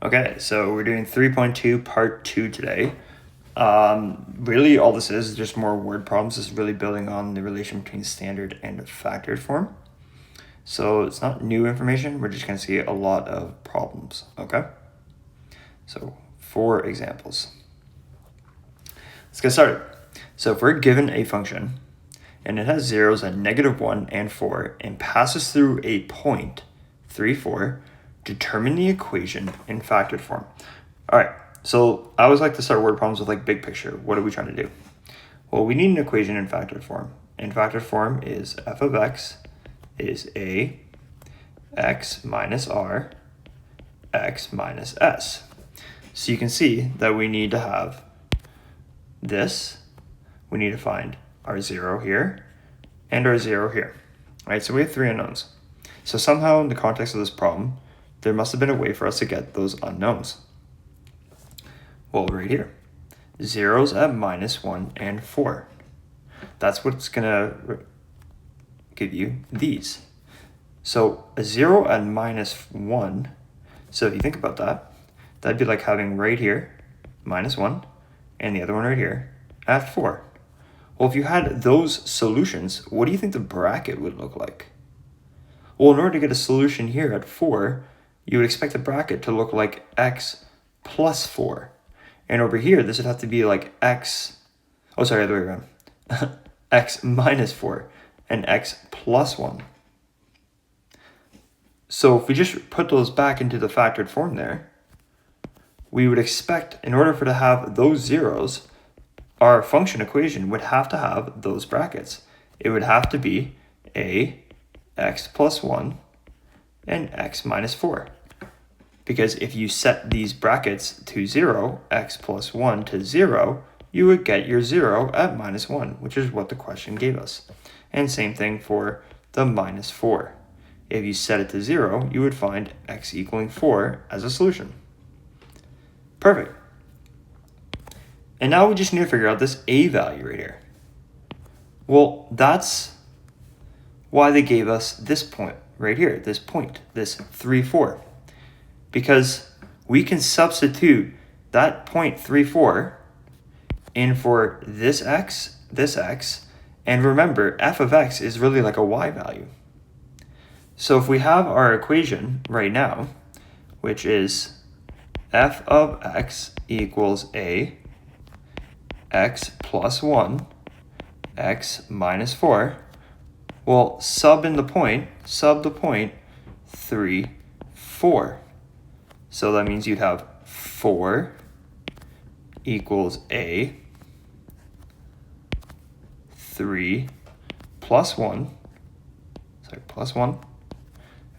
Okay, so we're doing 3.2 part 2 today. Really all this is just more word problems. It's really building on the relation between standard and factored form. So it's not new information, we're just going to see a lot of problems, okay? So 4 examples. Let's get started. So if we're given a function and it has zeros at -1 and 4 and passes through a point 3, 4, determine the equation in factored form. All right, so I always like to start word problems with like big picture. What are we trying to do? Well, we need an equation in factored form. In factored form is f of x is a x minus r x minus s. So you can see that we need to have this. We need to find our 0 here and our 0 here. All right, so we have 3 unknowns. So somehow in the context of this problem, there must have been a way for us to get those unknowns. Well, right here, zeros at -1 and 4. That's what's gonna give you these. So a 0 at -1, so if you think about that, that'd be like having right here, -1, and the other one right here at 4. Well, if you had those solutions, what do you think the bracket would look like? Well, in order to get a solution here at 4, you would expect the bracket to look like x plus 4. And over here, this would have to be like x, oh, sorry, other way around. X minus 4 and x plus 1. So if we just put those back into the factored form there, we would expect, in order for to have those zeros, our function equation would have to have those brackets. It would have to be a x plus 1 and x minus 4. Because if you set these brackets to 0, x plus 1 to 0, you would get your 0 at -1, which is what the question gave us. And same thing for the -4. If you set it to 0, you would find x equaling 4 as a solution. Perfect. And now we just need to figure out this a value right here. Well, that's why they gave us this point right here, this point, this 3, 4. Because we can substitute that point 3, 4 in for this x, and remember, f of x is really like a y value. So if we have our equation right now, which is f of x equals a x plus 1, x minus 4, well, sub the point 3, 4. So that means you'd have 4 equals a 3 plus 1,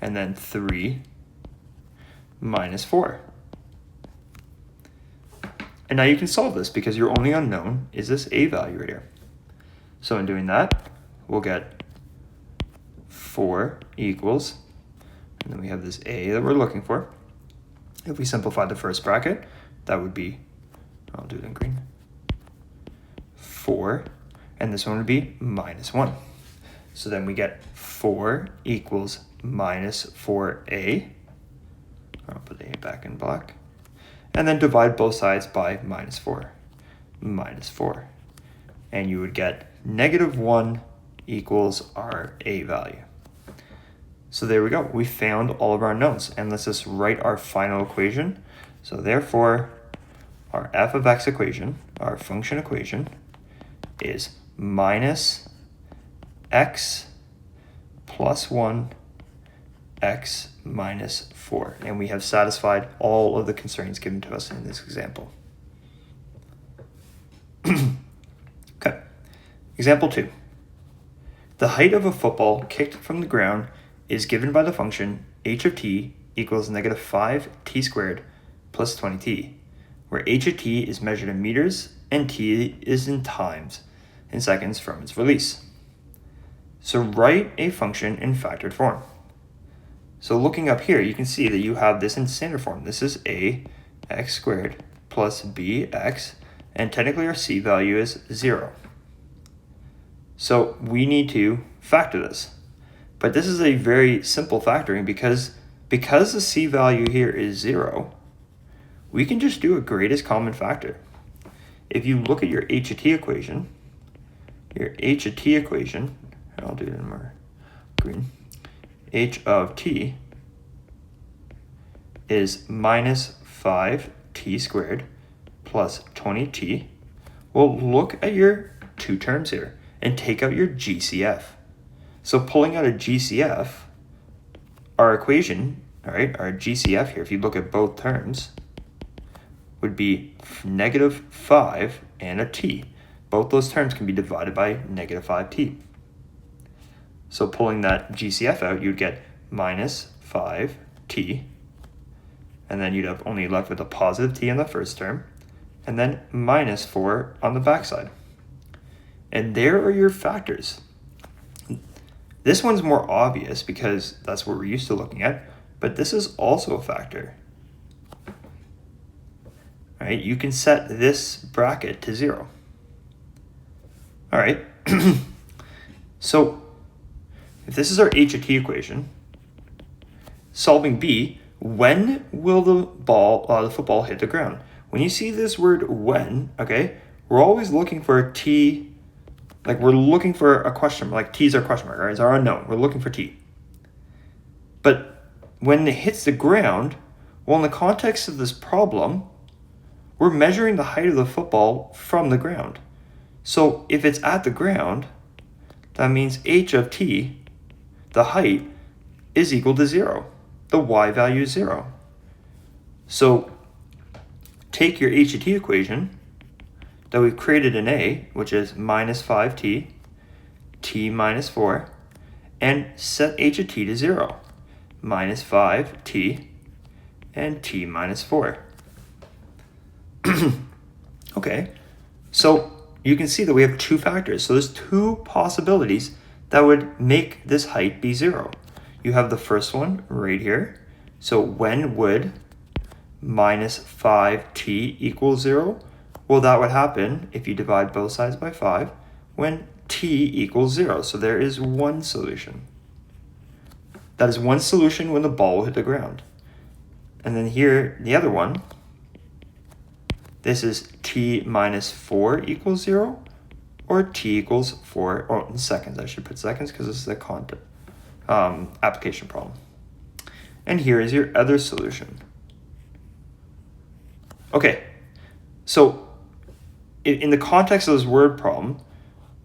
and then 3 minus 4. And now you can solve this because your only unknown is this a value right here. So in doing that, we'll get 4 equals, and then we have this a that we're looking for. If we simplify the first bracket, that would be, I'll do it in green, 4, and this one would be -1. So then we get 4 equals -4a. I'll put a back in black. And then divide both sides by -4. And you would get -1 equals our a value. So there we go. We found all of our unknowns. And let's just write our final equation. So therefore, our f of x equation, our function equation, is minus x plus 1 x minus 4. And we have satisfied all of the constraints given to us in this example. Okay. Example 2. The height of a football kicked from the ground is given by the function h of t equals -5t squared plus 20t, where h of t is measured in meters and t is in times in seconds from its release. So write a function in factored form. So looking up here, you can see that you have this in standard form. This is a x squared plus bx, and technically our c value is 0. So we need to factor this. But this is a very simple factoring because the c value here is 0, we can just do a greatest common factor. If you look at your h of t equation, I'll do it in more green, h of t is minus 5t squared plus 20t. Well, look at your two terms here and take out your GCF. So pulling out a GCF, our equation, all right, our GCF here, if you look at both terms, would be negative 5 and a t. Both those terms can be divided by negative 5t. So pulling that GCF out, you'd get minus 5t, and then you'd have only left with a positive t in the first term, and then minus 4 on the backside. And there are your factors. This one's more obvious because that's what we're used to looking at, but this is also a factor. All right, you can set this bracket to 0. All right, so if this is our h of t equation, solving b, when will the football hit the ground? When you see this word when, okay, we're always looking for a t, like we're looking for a question, like t is our question mark, right? It's our unknown. We're looking for t. But when it hits the ground, well, in the context of this problem, we're measuring the height of the football from the ground. So if it's at the ground, that means h of t, the height, is equal to 0. The y value is 0. So take your h of t equation that we've created in A, which is minus 5t, t minus 4, and set h of t to 0. Minus 5t and t minus 4. Okay, so you can see that we have two factors. So there's two possibilities that would make this height be 0. You have the first one right here. So when would minus 5t equal 0? Well, that would happen if you divide both sides by 5 when t equals 0. So there is one solution. That is one solution when the ball will hit the ground. And then here, the other one, this is t minus 4 equals 0, or t equals 4, or in seconds. I should put seconds because this is a application problem. And here is your other solution. Okay, so in the context of this word problem,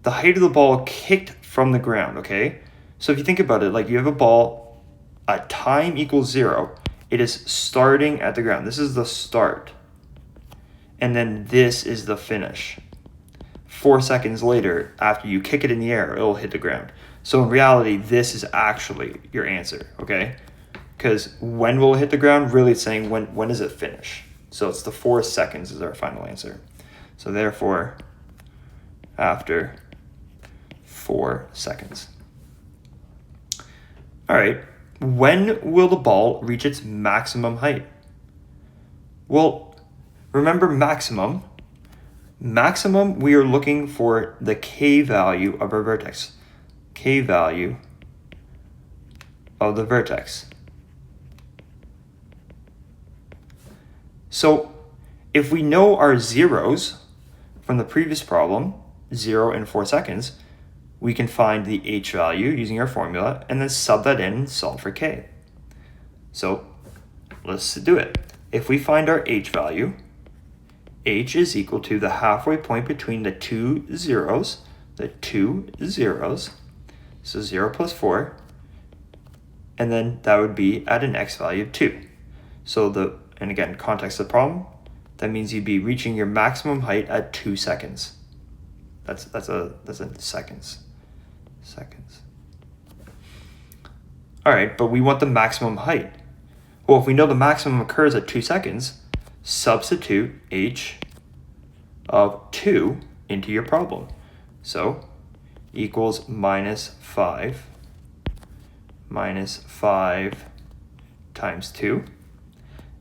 the height of the ball kicked from the ground, okay? So if you think about it, like you have a ball at time equals 0, it is starting at the ground. This is the start. And then this is the finish. 4 seconds later, after you kick it in the air, it'll hit the ground. So in reality, this is actually your answer, okay? Because when will it hit the ground? Really it's saying when does it finish? So it's the 4 seconds is our final answer. So therefore, after 4 seconds. All right, when will the ball reach its maximum height? Well, remember maximum. Maximum, we are looking for the k value of our vertex. K value of the vertex. So if we know our zeros from the previous problem, 0 and 4 seconds, we can find the h value using our formula and then sub that in and solve for k. So let's do it. If we find our h value, h is equal to the halfway point between the two zeros, so 0 plus 4, and then that would be at an x value of 2. So and again, context of the problem, that means you'd be reaching your maximum height at 2 seconds. That's a seconds. All right, but we want the maximum height. Well, if we know the maximum occurs at 2 seconds, substitute h of 2 into your problem. So equals minus 5 times 2,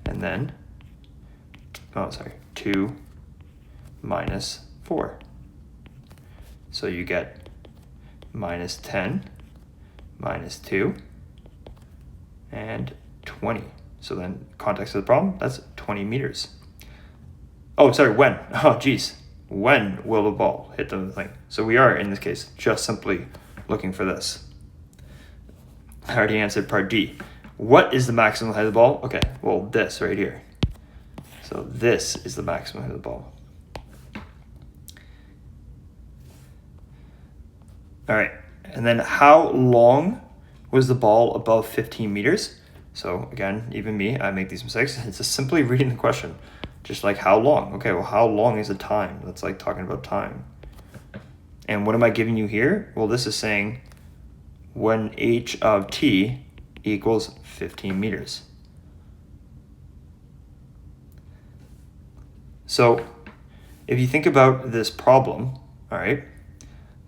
and then 2 minus 4. So you get minus 10 minus 2 and 20. So then context of the problem, that's 20 meters. Oh, sorry, when. Oh, geez. When will the ball hit the thing? So we are, in this case, just simply looking for this. I already answered part D. What is the maximum height of the ball? Okay, well, this right here. So this is the maximum height of the ball. All right, and then how long was the ball above 15 meters? So again, even me, I make these mistakes. It's just simply reading the question. Just like how long? Okay, well, how long is the time? That's like talking about time. And what am I giving you here? Well, this is saying when h of t equals 15 meters. So if you think about this problem, all right,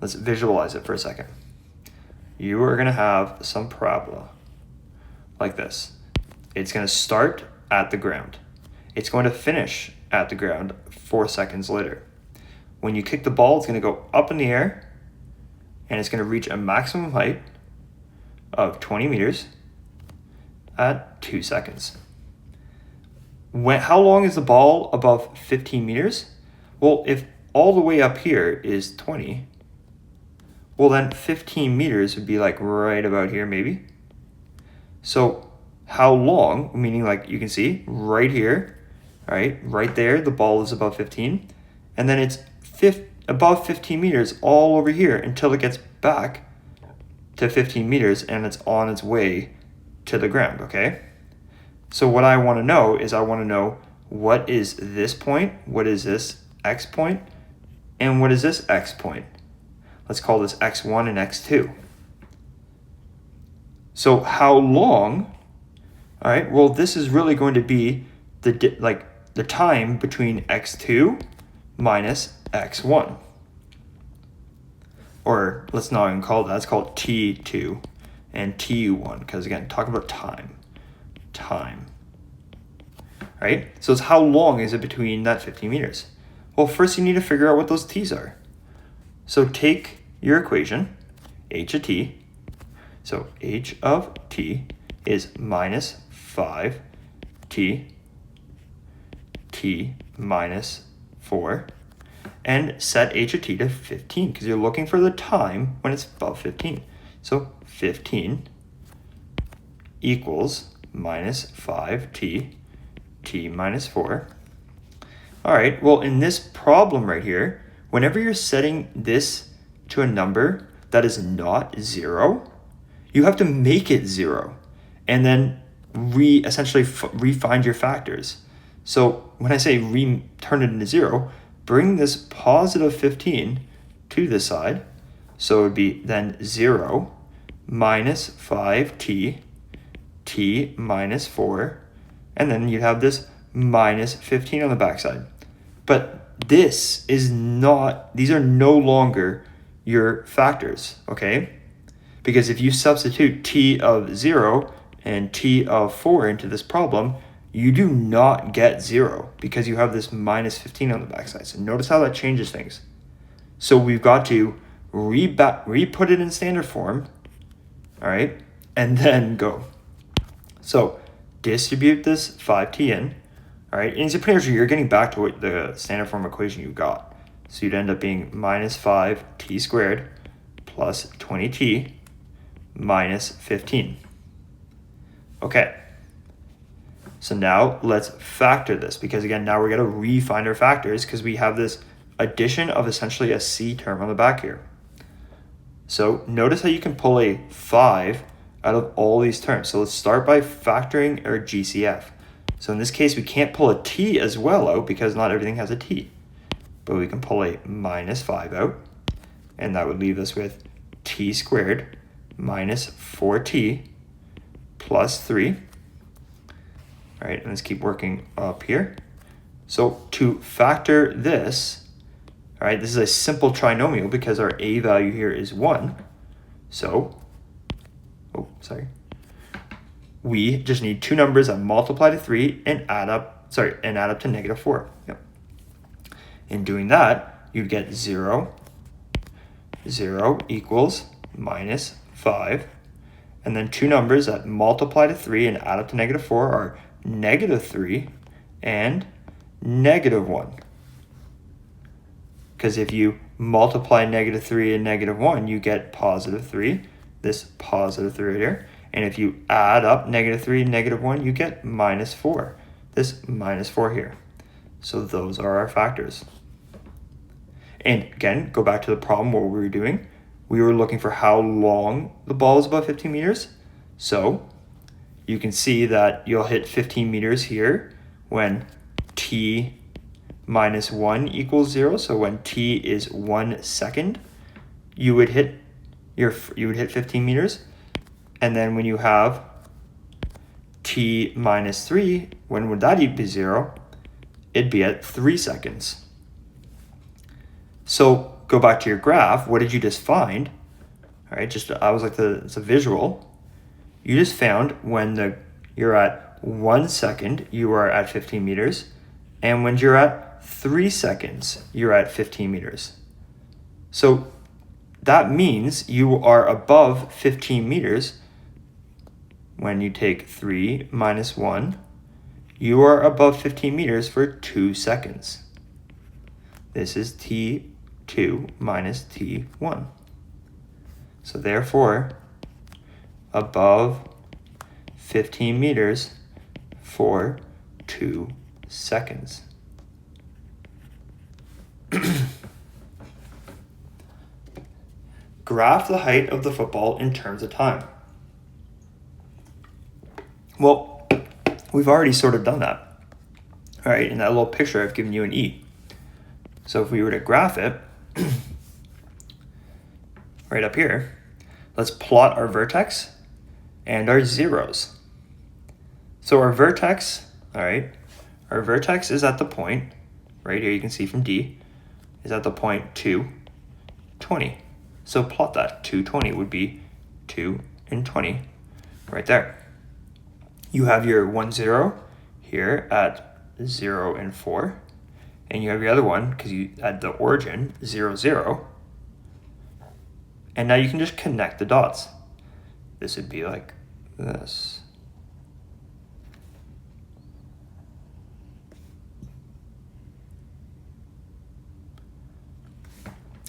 let's visualize it for a second. You are going to have some parabola like this. It's going to start at the ground. It's going to finish at the ground 4 seconds later. When you kick the ball, it's going to go up in the air, and it's going to reach a maximum height of 20 meters at 2 seconds. How long is the ball above 15 meters? Well, if all the way up here is 20, well then 15 meters would be like right about here maybe. So how long, meaning like you can see right here, all right there, the ball is above 15, and then it's above 15 meters all over here until it gets back to 15 meters and it's on its way to the ground, okay? So what I want to know is I want to know what is this point, what is this x point, and what is this x point. Let's call this x1 and x2. So how long, all right, well, this is really going to be the time between x2 minus x1. Or let's not even call it that, it's called t2 and tu1, because again, talking about time. Right? So it's how long is it between that 15 meters? Well, first you need to figure out what those t's are. So take your equation, h of t. So h of t is minus 5t, t minus 4, and set h of t to 15 because you're looking for the time when it's above 15. So 15 equals minus 5t, t minus 4. All right, well, in this problem right here, whenever you're setting this to a number that is not 0, you have to make it 0 and then essentially re-find your factors. So when I say turn it into 0, bring this positive 15 to this side. So it would be then 0 minus 5t, t minus 4, and then you have this minus 15 on the backside. But these are no longer your factors, okay? Because if you substitute t of 0 and t of 4 into this problem, you do not get 0 because you have this minus 15 on the backside. So notice how that changes things. So we've got to re-put it in standard form, all right, and then go. So distribute this 5t in, all right, and pretty much you're getting back to what the standard form equation you got. So you'd end up being minus 5t squared plus 20t minus 15. Okay. So now let's factor this because again, now we're going to re-find our factors because we have this addition of essentially a c term on the back here. So notice how you can pull a 5 out of all these terms. So let's start by factoring our GCF. So in this case, we can't pull a t as well out because not everything has a t. But we can pull a minus 5 out, and that would leave us with t squared minus 4t plus 3. All right, and let's keep working up here. So to factor this, all right, this is a simple trinomial because our a value here is 1. So, we just need two numbers that multiply to 3 and add up to -4. Yep. In doing that, you'd get 0 equals minus 5. And then two numbers that multiply to 3 and add up to -4 are -3 and -1. Because if you multiply -3 and -1, you get +3, this +3 right here. And if you add up -3 and -1, you get -4, this -4 here. So those are our factors. And again, go back to the problem, what we were doing. We were looking for how long the ball is above 15 meters. So you can see that you'll hit 15 meters here when t minus 1 equals 0. So when t is 1 second, you would hit 15 meters. And then when you have t minus 3, when would that be 0? It'd be at 3 seconds. So go back to your graph. What did you just find? All right, it's a visual. You just found when you're at 1 second, you are at 15 meters. And when you're at 3 seconds, you're at 15 meters. So that means you are above 15 meters when you take 3 minus 1. You are above 15 meters for 2 seconds. This is T2 minus T1. So therefore, above 15 meters for 2 seconds. Graph the height of the football in terms of time. Well, we've already sort of done that. All right, in that little picture, I've given you an E. So if we were to graph it, right up here, let's plot our vertex and our zeros. So our vertex, all right, our vertex is at the point, right here you can see from D, is at the point 2, 20. So plot that. 220 would be 2 and 20 right there. You have your 1, 0 here at 0 and 4. And you have your other one, because you had the origin, 0, 0. And now you can just connect the dots. This would be like this.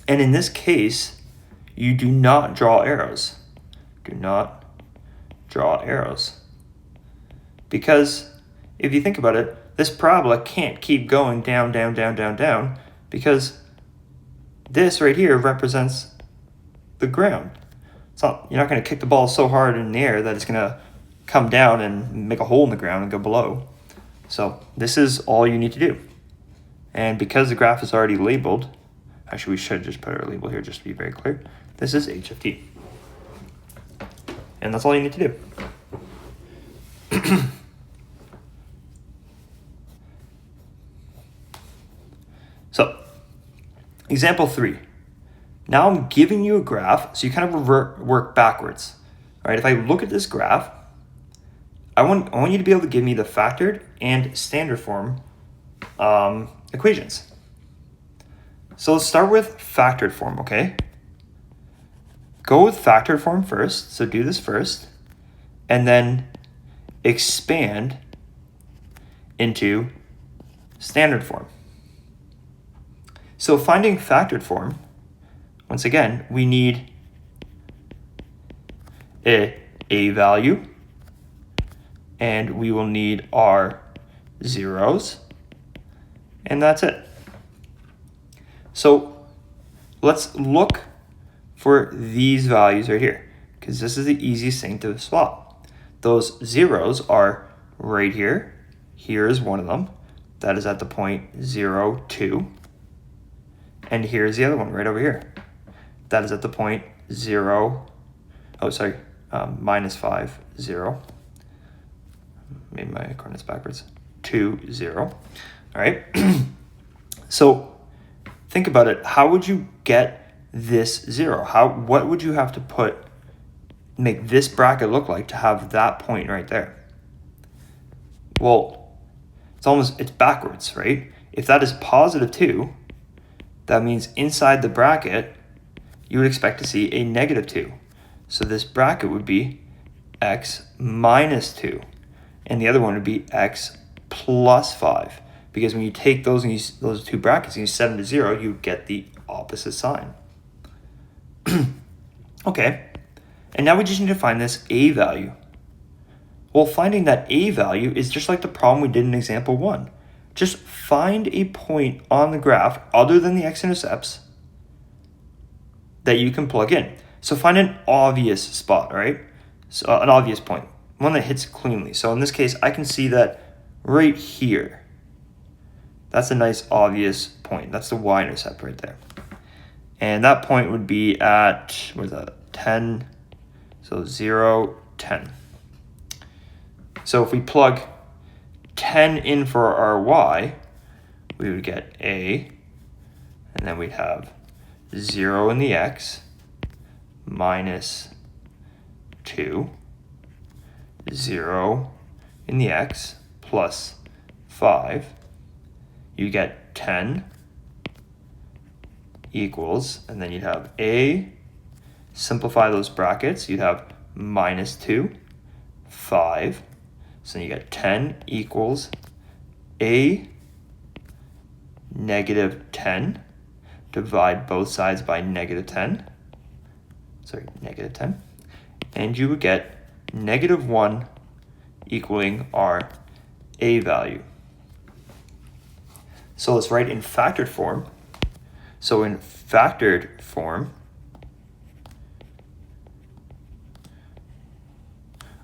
And in this case, you do not draw arrows. Do not draw arrows. Because if you think about it, this parabola can't keep going down, down, down, down, down, because this right here represents the ground. You're not going to kick the ball so hard in the air that it's going to come down and make a hole in the ground and go below. So this is all you need to do. And because the graph is already labeled, actually we should just put our label here just to be very clear. This is h of t. And that's all you need to do. So, example 3. Now I'm giving you a graph, so you kind of work backwards. All right, if I look at this graph, I want you to be able to give me the factored and standard form equations. So let's start with factored form, okay? Go with factored form first, so do this first, and then expand into standard form. So finding factored form, once again, we need a value, and we will need our zeros, and that's it. So let's look for these values right here, because this is the easiest thing to swap. Those zeros are right here. Here is one of them. That is at the point 0, 2. And here's the other one right over here. That is at the point minus 5, 0. Made my coordinates backwards. 2, 0. All right. So think about it. How would you get this 0? What would you have to make this bracket look like to have that point right there? Well, it's backwards, right? If that is positive 2, that means inside the bracket, you would expect to see a negative 2. So this bracket would be x minus 2. And the other one would be x plus 5. because when you take those and those two brackets and you set them to 0, you get the opposite sign. Okay, and now we just need to find this a value. Well, finding that a value is just like the problem we did in example 1. Just find a point on the graph other than the x-intercepts that you can plug in. So find an obvious spot, right? So an obvious point, one that hits cleanly. So in this case, I can see that right here. That's a nice obvious point. That's the y-intercept right there. And that point would be at, where's that, 10, so 0, 10. So if we plug 10 in for our y, we would get a, and then we'd have 0 in the x, minus 2, 0 in the x, plus 5. You get 10 equals, and then you'd have a, simplify those brackets, you'd have minus 2, 5. So you get 10 equals a negative 10. Divide both sides by negative 10. Sorry, negative 10. And you would get negative 1 equaling our a value. So let's write in factored form. So in factored form,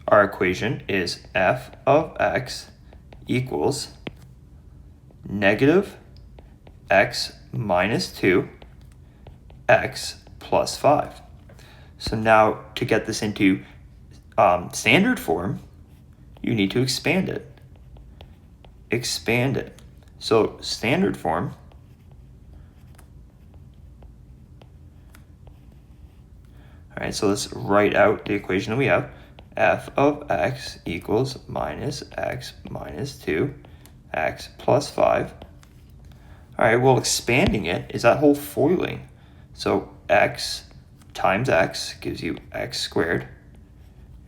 our equation is f of x equals negative x minus 2 x plus 5. So now to get this into standard form, you need to expand it. Expand it. So standard form, all right, so let's write out the equation that we have. F of x equals minus x minus 2 x plus 5. All right, well, expanding it is that whole foiling. So x times x gives you x squared,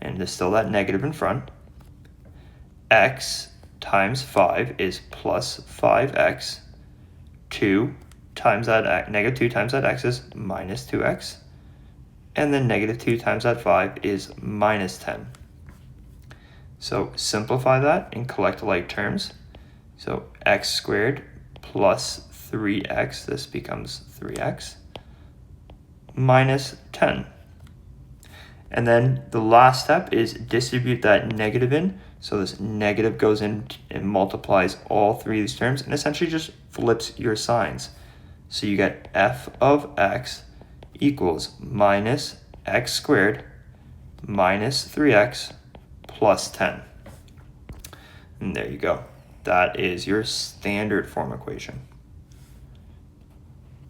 and there's still that negative in front. X times 5 is plus 5x. 2 times that, negative 2 times that x is minus 2x. And then negative 2 times that 5 is minus 10. So simplify that and collect like terms. So x squared plus 3x, this becomes 3x, minus 10. And then the last step is distribute that negative in. So this negative goes in and multiplies all three of these terms and essentially just flips your signs. So you get f of x equals minus x squared minus 3x plus 10. And there you go. That is your standard form equation.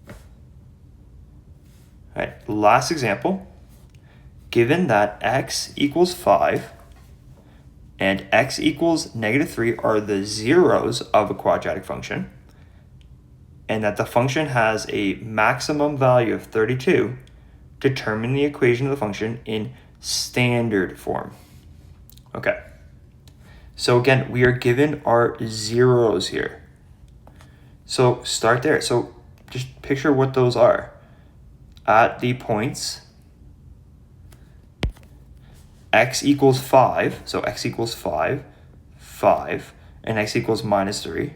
All right, last example. Given that x equals 5 and x equals negative 3 are the zeros of a quadratic function, and that the function has a maximum value of 32, determine the equation of the function in standard form. Okay, so again, we are given our zeros here. So start there. So just picture what those are. At the points x equals 5, so x equals 5, 5, and x equals minus 3.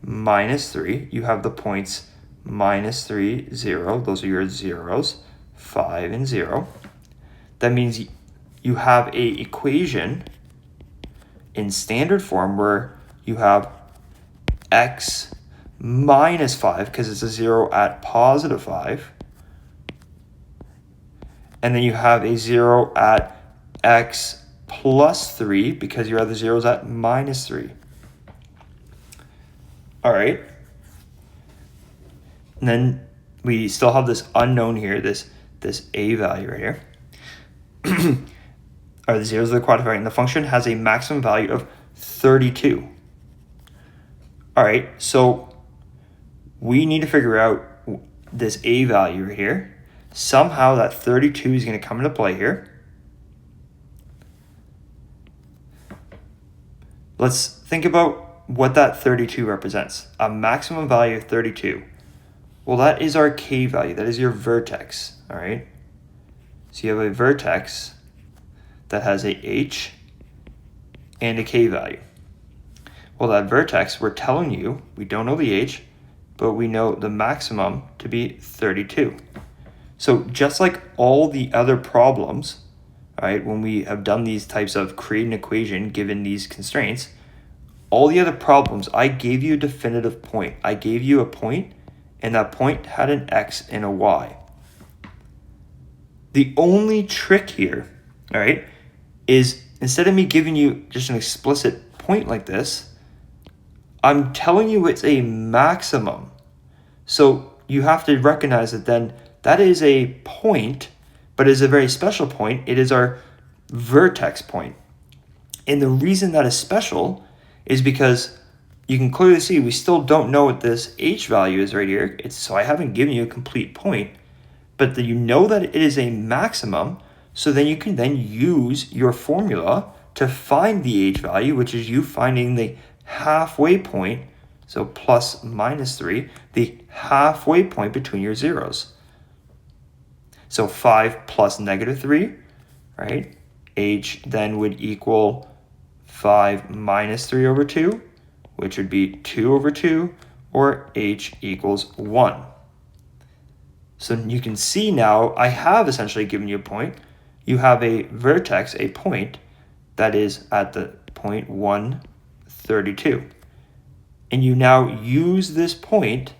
Minus 3, you have the points minus 3, 0. Those are your zeros, 5 and 0. That means you have a equation in standard form where you have x minus 5, because it's a 0 at positive 5. And then you have a 0 at x plus 3, because your other zeros at minus 3. All right. And then we still have this unknown here, this a value right here. Are the zeros of the quadratic, and the function has a maximum value of 32. All right, so we need to figure out this a value right here. Somehow that 32 is going to come into play here. Let's think about what that 32 represents. A maximum value of 32. Well, that is our k value. That is your vertex, all right? So you have a vertex that has a h and a k value. Well, that vertex, we're telling you, we don't know the h, but we know the maximum to be 32. So just like all the other problems, right, when we have done these types of create an equation given these constraints, all the other problems, I gave you a definitive point. I gave you a point, and that point had an x and a y. The only trick here, all right, is instead of me giving you just an explicit point like this, I'm telling you it's a maximum. So you have to recognize that then that is a point, but it is a very special point. It is our vertex point. And the reason that is special is because you can clearly see we still don't know what this h value is right here. So I haven't given you a complete point, but you know that it is a maximum. So then you can then use your formula to find the h value, which is you finding the halfway point. So plus minus 3, the halfway point between your zeros. So 5 plus negative 3, right? H then would equal 5 minus 3 over 2, which would be 2 over 2, or h equals 1. So you can see now I have essentially given you a point. You have a vertex, a point, that is at the point 1, 32. And you now use this point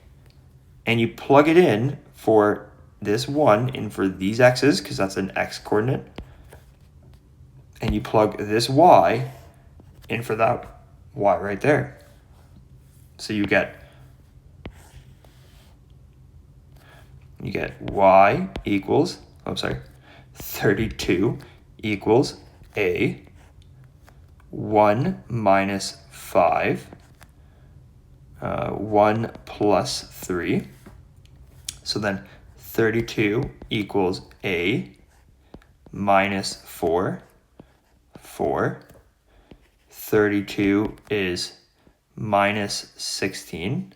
and you plug it in for this 1 and for these x's, because that's an x coordinate. And you plug this y in for that y right there. So you get y equals, 32 equals a 1 minus 5, 1 plus 3. So then 32 equals a minus 4, 4. 32 is minus 16,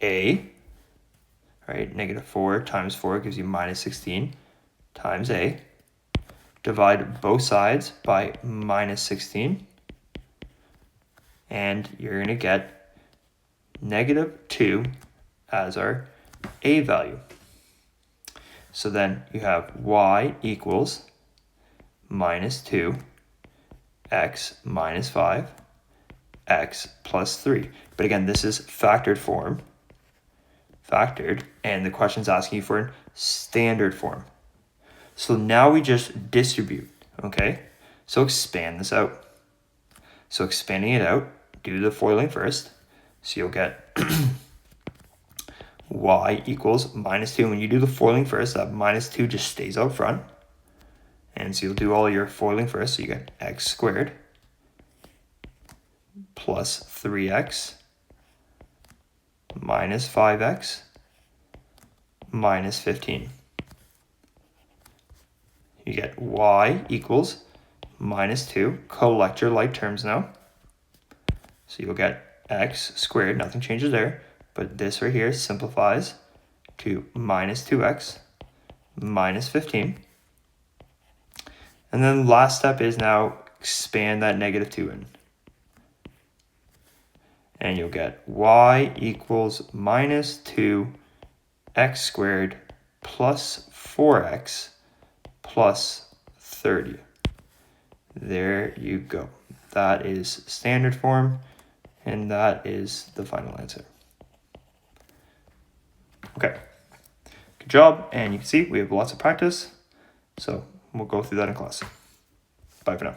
a, right? Negative 4 times 4 gives you minus 16 times a. Divide both sides by minus 16, and you're going to get negative 2 as our a value. So then you have y equals minus 2, x minus 5, x plus 3. But again, this is factored form, and the question's asking you for a standard form. So now we just distribute, okay? So expand this out. So expanding it out, do the foiling first. So you'll get y equals minus 2. When you do the foiling first, that minus 2 just stays out front. And so you'll do all your foiling first. So you get x squared plus 3x minus 5x minus 15. You get y equals minus 2. Collect your like terms now. So you'll get x squared. Nothing changes there. But this right here simplifies to minus 2x minus 15. And then the last step is now expand that negative 2 in. And you'll get y equals minus 2x squared plus 4x plus 30. There you go. That is standard form, and that is the final answer. Okay, good job. And you can see we have lots of practice, so we'll go through that in class. Bye for now.